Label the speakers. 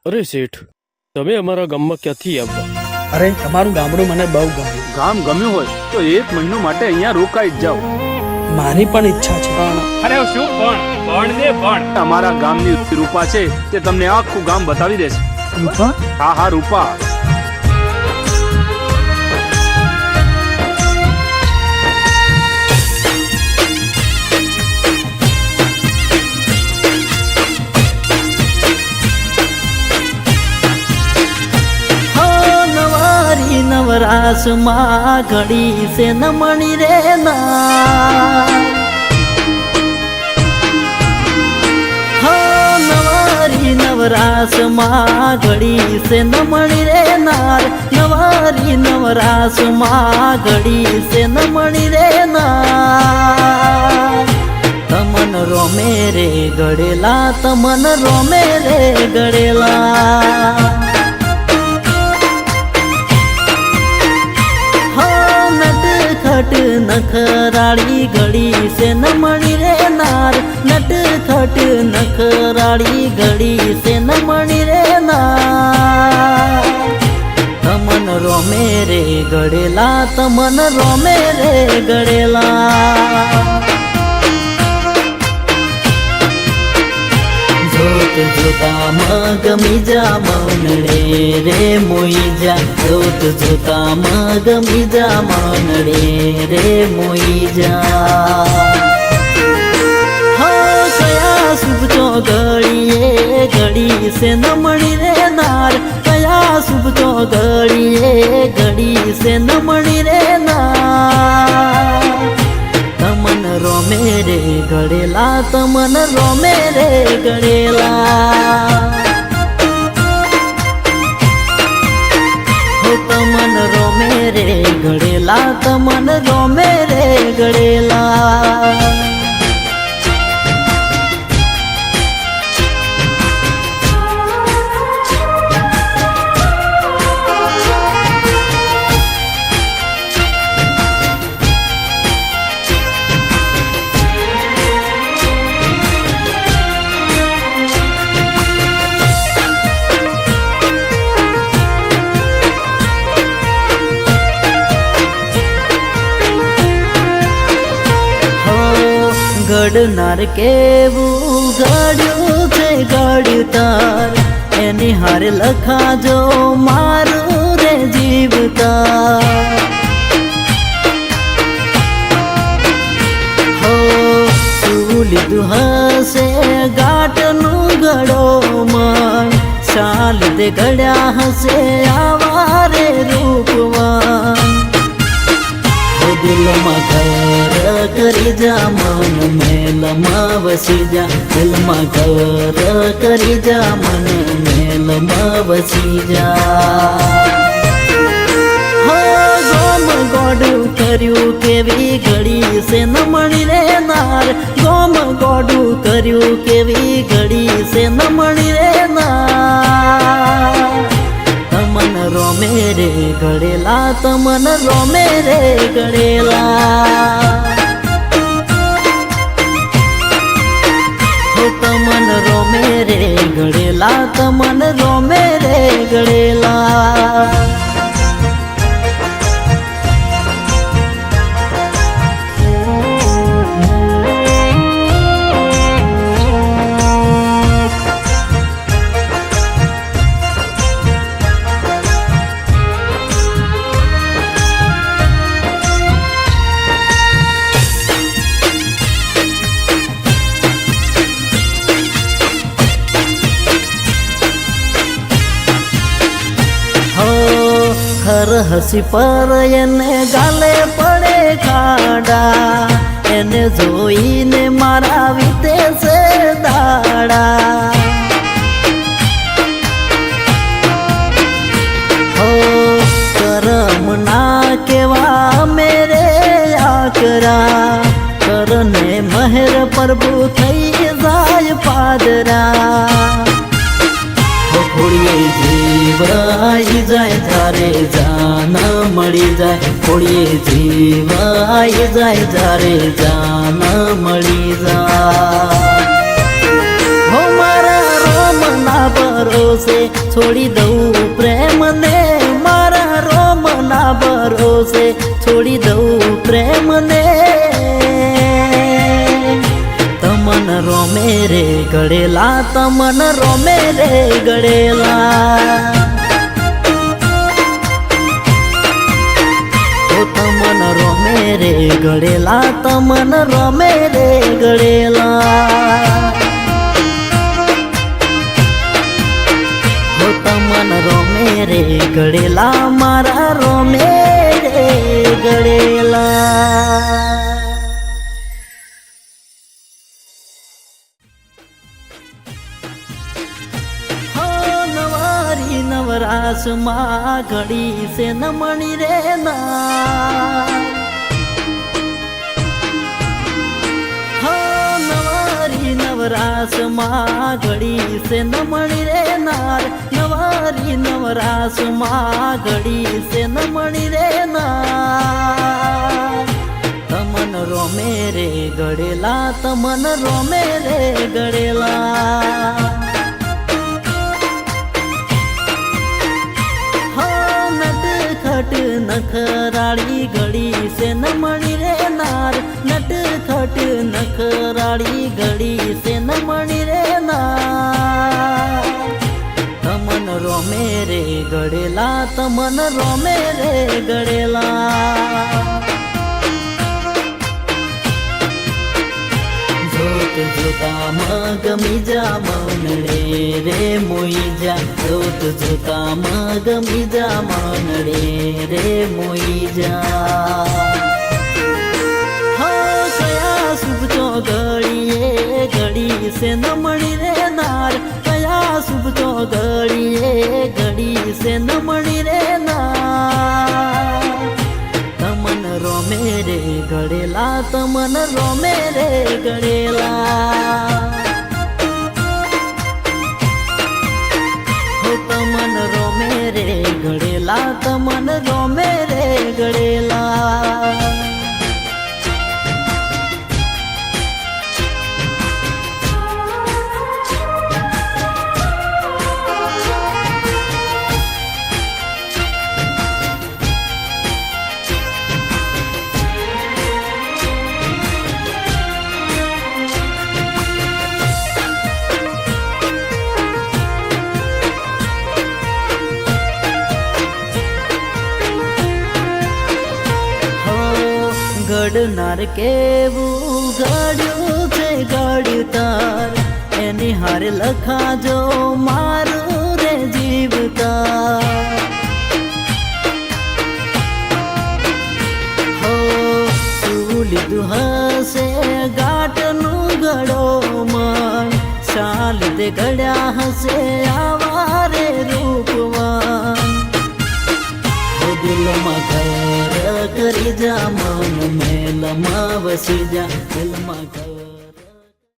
Speaker 1: અરે શેઠ, તમે અમારા ગામમાં ક્યાંથી આવ્યા?
Speaker 2: અરે તમારું ગામડું મને બહુ ગમ્યું.
Speaker 3: ગામ ગમ્યું હોય તો 1 મહિનો માટે અહીંયા રોકાઈ જ જાઓ.
Speaker 2: મારી પણ ઈચ્છા છે.
Speaker 4: અરે શું પણ
Speaker 3: અમારા ગામની રૂપા છે તે તમને આખું ગામ બતાવી દેશે.
Speaker 2: રૂપા?
Speaker 3: હા રૂપા.
Speaker 5: નવરાશ માં ઘડી છે નમણી રે ના નવારી નવરાશ માં ઘડી છે નમણી રે નાર નવારી નવરાશ માં ઘડી છે નમણી રે ના તમન રોમે રે ગળેલા તમન રોમે રે ગળેલા નખરાળી ઘડી છે નમણી રે નાર નટખટ નખરાળી ઘડી છે નમણી રે નાર તમન રોમે રે ગળેલા તમન રોમે રે ગળેલા જોત જોતા મગમી જા મનડે રે મોઈ જા જોત જોતા મગમી જા મનડે રે મોઈ જા કયા શુભ ચો ઘડીએ ઘડી છે નમણી રે નાર કયા શુભ ચો ઘડીએ ઘડી છે નમણી રે નાર તમન રોમે રે ગળેલા તમન રોમે રે ગળેલા તમન રોમે રે ગળેલા તમન રોમે રે ગળેલા ઘડનાર કેવું ઘડ્યું છે ઘડતાર એની હારે લખાજો મારું રે જીવતા હો શું લીધું હશે ગાંઠનું ઘડો મન શા લીધે ઘડ્યા હશે આવા રે રૂપવાન દિલમાં ઘર કરી જા મન મેલમાં વસી જા દિલમાં ઘર કરી જા મન મેલમાં વસી જા ગોમ ગોડું કર્યું કેવી ઘડી છે નમણી રે નાર ગોમ ગોડું કર્યું કેવી ઘડી છે નમણી રે નાર તમન રોમે રે ગળેલા તમન રોમે રે ગળેલા તમન રોમે રે ગળેલા તમન રોમે રે ગળેલા હસી પર એને ગાલે પડે ખાડા એને જોઈને મારા વીતે છે દાડા હો કરમ ના કેવા મેરે આકરા કરને મહેર પ્રભુ થઈ જાય પાદરા ખોડીએ જીવાઈ જાય જ્યારે જાન મળી જાય ખોડીએ જીવાઈ જાય જ્યારે જાન મળી જાય હો મારા રોમના ભરોસે છોડી દઉં પ્રેમ ને મારા રોમ ના ભરોસે છોડી દઉં પ્રેમ ને તમન રોમે રે ગળેલા તમન રોમે રે ગળેલા તમન રોમે રે ગળેલા તમન રોમે રે ગળેલા તમન રોમે રે ગળેલા મારા રોમે રે ગળેલા નવરાશ માં ઘડી છે નમણી રે ના નવારી નવરાશ માં ઘડી છે નમણી રે નાર નવારી નવરાશ માં ઘડી છે નમણી રે નાર તમન રોમે રે ગળેલા તમન રોમે રે ગળેલા નખરાળી ઘડી છે નમણી રે નાર નટખટ નખરાળી ઘડી છે નમણી રે નાર તમન રોમે રે ગળેલા તમન રોમે રે ગળેલા જોત જોતામાં ગમી જા મનડે રે મોઈ જા જોત જોતામાં ગમી જા મનડે રે મોઈ જા હા કયા શુભ ચો ઘડીએ ઘડી છે નમણી રે નાર કયા શુભ ચો ઘડીએ ઘડી છે નમણી રે નાર તમન રોમે રે ગળેલા તમન રોમે રે ગળેલા તમન રોમે રે ગળેલા તમન રોમે રે ગળેલા ઘડનાર કેવું ઘડ્યું છે ઘડતાર એની હારે લખાજો મારું રે જીવતા હો શું લીધું હશે ગાંઠનું ઘડો મન શા લીધે ઘડ્યા હશે આવા રે રૂપવાન દિલમાં ઘર કરી જા મન મેલમાં વસી જા દિલમાં ઘર